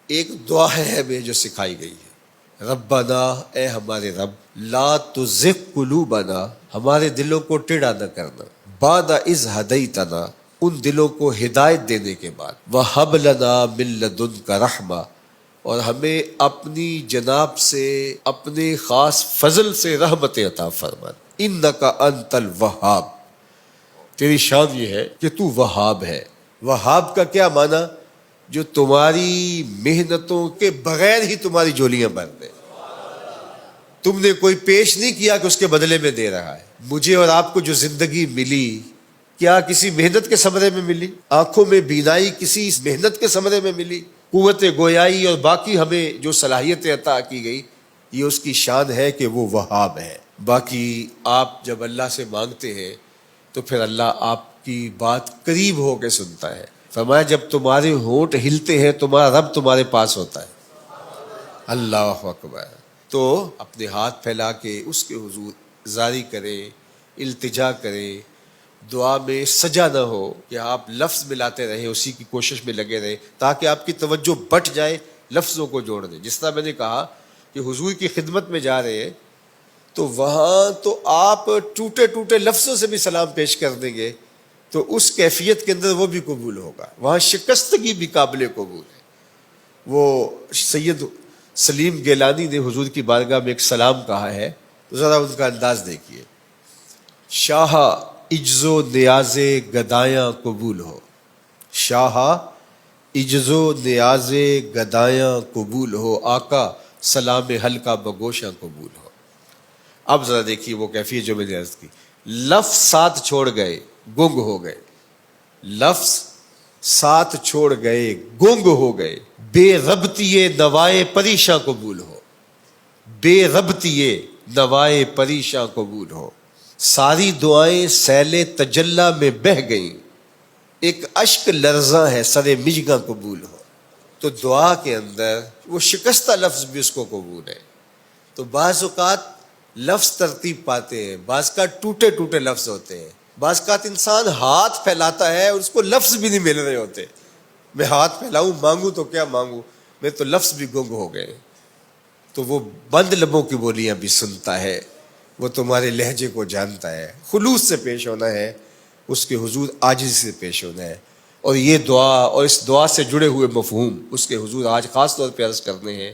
ایک دعا ہے ہمیں جو سکھائی گئی ہے، ربنا، اے ہمارے رب، لا تزغ قلوبنا، ہمارے دلوں کو ٹیڑھا نہ کرنا، بعد اذ ہدیتنا، ان دلوں کو ہدایت دینے کے بعد، وہب لنا من لدنک رحمہ، اور ہمیں اپنی جناب سے، اپنے خاص فضل سے رحمت عطا فرما، انک انت الوہاب، تیری شان یہ ہے کہ تو وہاب ہے۔ وہاب کا کیا معنی؟ جو تمہاری محنتوں کے بغیر ہی تمہاری جولیاں بھر دے، تم نے کوئی پیش نہیں کیا کہ اس کے بدلے میں دے رہا ہے۔ مجھے اور آپ کو جو زندگی ملی، کیا کسی محنت کے ثمرے میں ملی؟ آنکھوں میں بینائی کسی محنت کے ثمرے میں ملی؟ قوت گویائی اور باقی ہمیں جو صلاحیتیں عطا کی گئی، یہ اس کی شان ہے کہ وہ وہاب ہے۔ باقی آپ جب اللہ سے مانگتے ہیں تو پھر اللہ آپ کی بات قریب ہو کے سنتا ہے۔ فرمایا جب تمہارے ہونٹ ہلتے ہیں تمہارا رب تمہارے پاس ہوتا ہے۔ اللہ اکبر۔ تو اپنے ہاتھ پھیلا کے اس کے حضور زاری کریں، التجا کریں، دعا میں سجا نہ ہو کہ آپ لفظ ملاتے رہیں، اسی کی کوشش میں لگے رہیں تاکہ آپ کی توجہ بٹ جائے، لفظوں کو جوڑ دیں۔ جس طرح میں نے کہا کہ حضور کی خدمت میں جا رہے ہیں تو وہاں تو آپ ٹوٹے ٹوٹے لفظوں سے بھی سلام پیش کر دیں گے تو اس کیفیت کے اندر وہ بھی قبول ہوگا۔ وہاں شکستگی بھی قابل قبول ہے۔ وہ سید سلیم گیلانی نے حضور کی بارگاہ میں ایک سلام کہا ہے، تو ذرا ان کا انداز دیکھیے۔ شاہ عجز و نیاز گدایاں قبول ہو، شاہ عجز و نیاز گدایاں قبول ہو، آقا سلام حلقہ بگوشاں قبول ہو۔ اب ذرا دیکھیے وہ کیفیت جو میں نے عرض کی، لفظ ساتھ چھوڑ گئے گنگ ہو گئے، لفظ ساتھ چھوڑ گئے گنگ ہو گئے، بے ربطی نوائے پریشاں قبول ہو، بے ربطی نوائے پریشاں قبول ہو، ساری دعائیں سیل تجلی میں بہہ گئیں، ایک اشک لرزاں ہے سر مجگاں قبول ہو۔ تو دعا کے اندر وہ شکستہ لفظ بھی اس کو قبول ہے۔ تو بعض اوقات لفظ ترتیب پاتے ہیں، بعض کا ٹوٹے ٹوٹے لفظ ہوتے ہیں، بعض کا انسان ہاتھ پھیلاتا ہے اور اس کو لفظ بھی نہیں مل رہے ہوتے۔ میں ہاتھ پھیلاؤں مانگوں تو کیا مانگوں، میں تو لفظ بھی گنگ ہو گئے۔ تو وہ بند لبوں کی بولیاں بھی سنتا ہے، وہ تمہارے لہجے کو جانتا ہے۔ خلوص سے پیش ہونا ہے، اس کے حضور عاجزی سے پیش ہونا ہے۔ اور یہ دعا اور اس دعا سے جڑے ہوئے مفہوم اس کے حضور آج خاص طور پہ عرض کرنے ہیں۔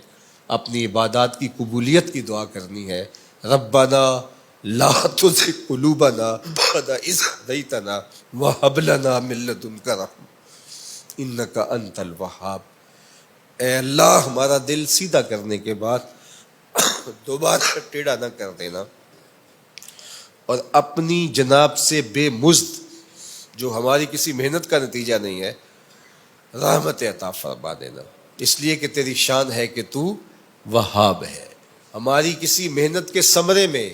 اپنی عبادات کی قبولیت کی دعا کرنی ہے۔ ربنا لا تزغ قلوبنا بعد اذ ہدیتنا وہب لنا من لدنک رحمہ انک انت الوہاب۔ اے اللہ ہمارا دل سیدھا کرنے کے بعد دوبارہ ٹیڑھا نہ کر دینا، اور اپنی جناب سے بے مزد، جو ہماری کسی محنت کا نتیجہ نہیں ہے، رحمت عطا فرما دینا، اس لیے کہ تیری شان ہے کہ تو وہاب ہے۔ ہماری کسی محنت کے ثمرے میں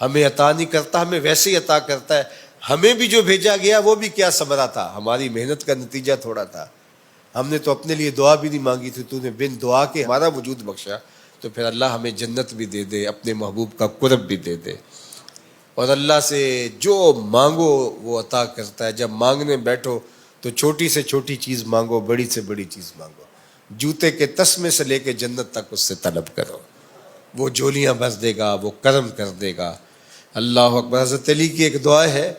ہمیں عطا نہیں کرتا، ہمیں ویسے ہی عطا کرتا ہے۔ ہمیں بھی جو بھیجا گیا وہ بھی کیا ثمرہ تھا، ہماری محنت کا نتیجہ تھوڑا تھا۔ ہم نے تو اپنے لیے دعا بھی نہیں مانگی تھی، تو نے بن دعا کے ہمارا وجود بخشا، تو پھر اللہ ہمیں جنت بھی دے دے، اپنے محبوب کا قرب بھی دے دے۔ اور اللہ سے جو مانگو وہ عطا کرتا ہے۔ جب مانگنے بیٹھو تو چھوٹی سے چھوٹی چیز مانگو، بڑی سے بڑی چیز مانگو، جوتے کے تسمے سے لے کے جنت تک اس سے طلب کرو، وہ جولیاں بھر دے گا، وہ کرم کر دے گا۔ اللہ اکبر۔ حضرت علی کی ایک دعا ہے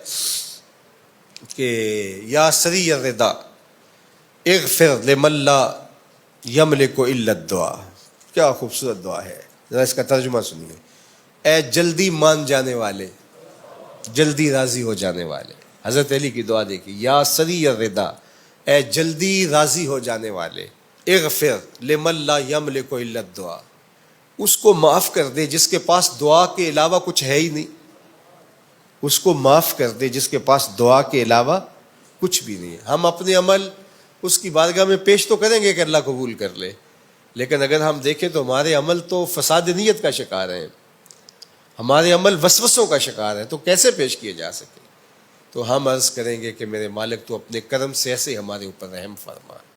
کہ یا سری الرضا اغفر لمن لا یملک الا الدعاء۔ کیا خوبصورت دعا ہے، ذرا اس کا ترجمہ سنیے۔ اے جلدی مان جانے والے، جلدی راضی ہو جانے والے۔ حضرت علی کی دعا دیکھیے، یا سری الرضا، اے جلدی راضی ہو جانے والے، اغفر لمن لا یملک الا الدعاء، اس کو معاف کر دے جس کے پاس دعا کے علاوہ کچھ ہے ہی نہیں، اس کو معاف کر دے جس کے پاس دعا کے علاوہ کچھ بھی نہیں ہے۔ ہم اپنے عمل اس کی بارگاہ میں پیش تو کریں گے کہ اللہ قبول کر لے، لیکن اگر ہم دیکھیں تو ہمارے عمل تو فساد نیت کا شکار ہیں، ہمارے عمل وسوسوں کا شکار ہے، تو کیسے پیش کیے جا سکے؟ تو ہم عرض کریں گے کہ میرے مالک تو اپنے کرم سے ایسے ہمارے اوپر رحم فرما۔